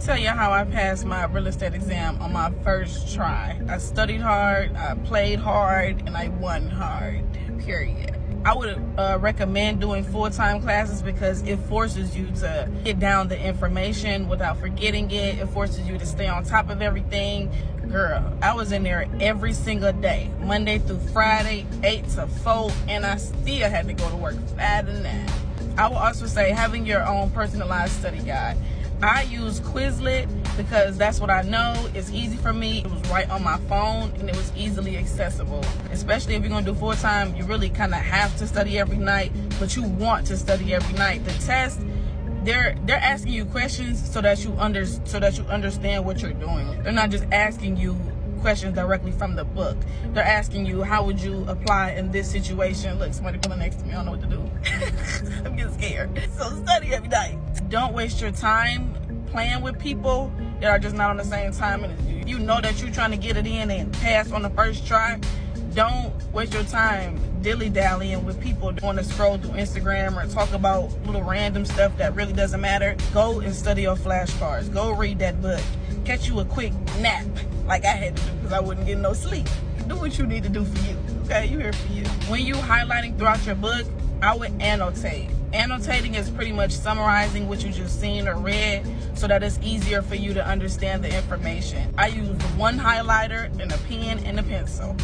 tell you how I passed my real estate exam on my first try. I studied hard, I played hard, and I won hard, period. I would recommend doing full-time classes because it forces you to get down the information without forgetting it. It forces you to stay on top of everything. Girl, I was in there every single day, Monday through Friday, 8 to 4, and I still had to go to work 5 to 9. I will also say having your own personalized study guide. I use Quizlet because that's what I know. It's easy for me. It was right on my phone and it was easily accessible. Especially if you're gonna do full time, you really kind of have to study every night, but you want to study every night. The test, they're asking you questions so that you understand what you're doing. They're not just asking you questions directly from the book. They're asking you, how would you apply in this situation? Look, somebody pulling next to me, I don't know what to do. I'm getting scared. So study every night. Don't waste your time playing with people that are just not on the same time as you. You know that you're trying to get it in and pass on the first try. Don't waste your time dilly-dallying with people that want to scroll through Instagram or talk about little random stuff that really doesn't matter. Go and study your flashcards. Go read that book. Catch you a quick nap like I had to do because I wouldn't get no sleep. Do what you need to do for you, okay? You're here for you. When you highlighting throughout your book, I would annotate. Annotating is pretty much summarizing what you just seen or read so that it's easier for you to understand the information. I use one highlighter and a pen and a pencil.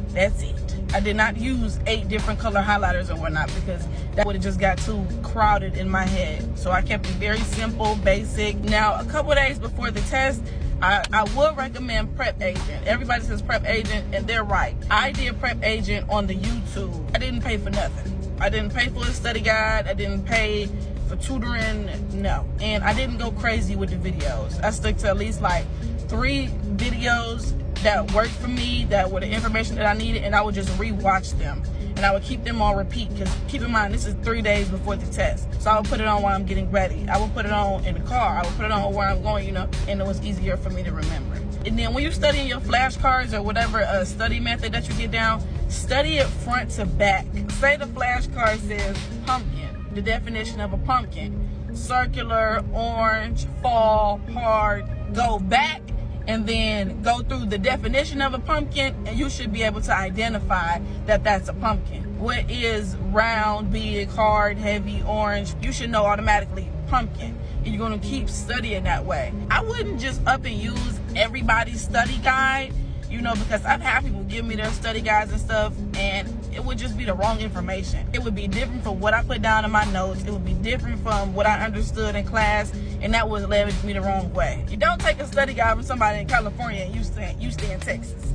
That's it. I did not use 8 different color highlighters and whatnot because that would have just got too crowded in my head. So I kept it very simple, basic. Now, a couple days before the test, I would recommend Prep Agent. Everybody says Prep Agent, and they're right. I did Prep Agent on the YouTube. I didn't pay for nothing. I didn't pay for a study guide. I didn't pay for tutoring, no. And I didn't go crazy with the videos. I stuck to at least like 3 videos that worked for me, that were the information that I needed, and I would just re-watch them. And I would keep them on repeat because keep in mind, this is 3 days before the test. So I would put it on while I'm getting ready. I would put it on in the car. I would put it on where I'm going, you know, and it was easier for me to remember. And then when you're studying your flashcards or whatever study method that you get down, study it front to back. Say the flashcard says pumpkin, the definition of a pumpkin. Circular, orange, fall, hard. Go back and then go through the definition of a pumpkin, and you should be able to identify that that's a pumpkin. What is round, big, hard, heavy, orange? You should know automatically pumpkin. And you're gonna keep studying that way. I wouldn't just up and use everybody's study guide, you know, because I've had people give me their study guides and stuff, and it would just be the wrong information. It would be different from what I put down in my notes. It would be different from what I understood in class, and that would lead me the wrong way. You don't take a study guide from somebody in California and you stay in Texas.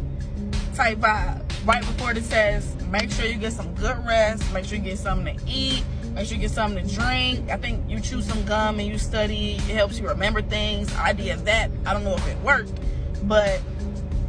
Type vibe. Right before the test, make sure you get some good rest. Make sure you get something to eat. Make sure you get something to drink. I think you chew some gum and you study. It helps you remember things. I did that. I don't know if it worked, but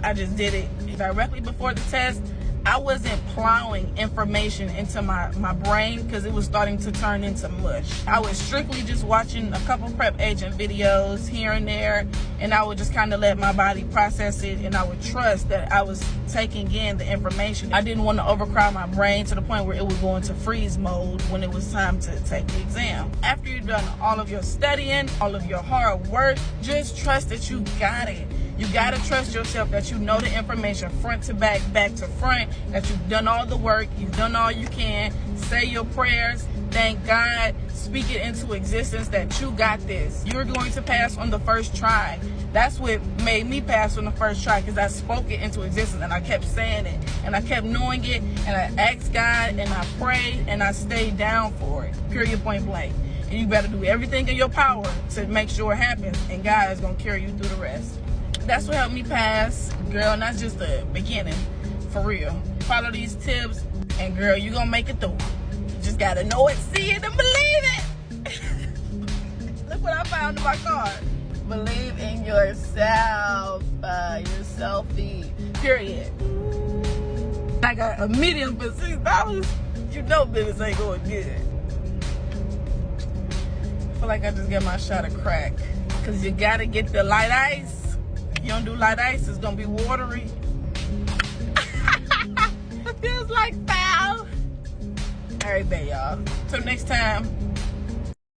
I just did it directly before the test. I wasn't plowing information into my brain because it was starting to turn into mush. I was strictly just watching a couple Prep Agent videos here and there, and I would just kind of let my body process it, and I would trust that I was taking in the information. I didn't want to overcrowd my brain to the point where it would go into freeze mode when it was time to take the exam. After you've done all of your studying, all of your hard work, just trust that you got it. You gotta trust yourself that you know the information front to back, back to front, that you've done all the work, you've done all you can. Say your prayers, thank God, speak it into existence that you got this. You're going to pass on the first try. That's what made me pass on the first try, because I spoke it into existence and I kept saying it and I kept knowing it, and I asked God and I prayed and I stayed down for it, period, point blank. And you better do everything in your power to make sure it happens, and God is gonna carry you through the rest. That's what helped me pass, girl, and that's just the beginning, for real. Follow these tips, and girl, you gonna make it through. You just gotta know it, see it, and believe it. Look what I found in my car. Believe in yourself, your selfie, period. I got a medium for $6. You know business ain't going good. I feel like I just got my shot of crack, because you gotta get the light ice. If you don't do light ice, it's gonna be watery. It feels like foul. All right, babe, y'all. Till next time.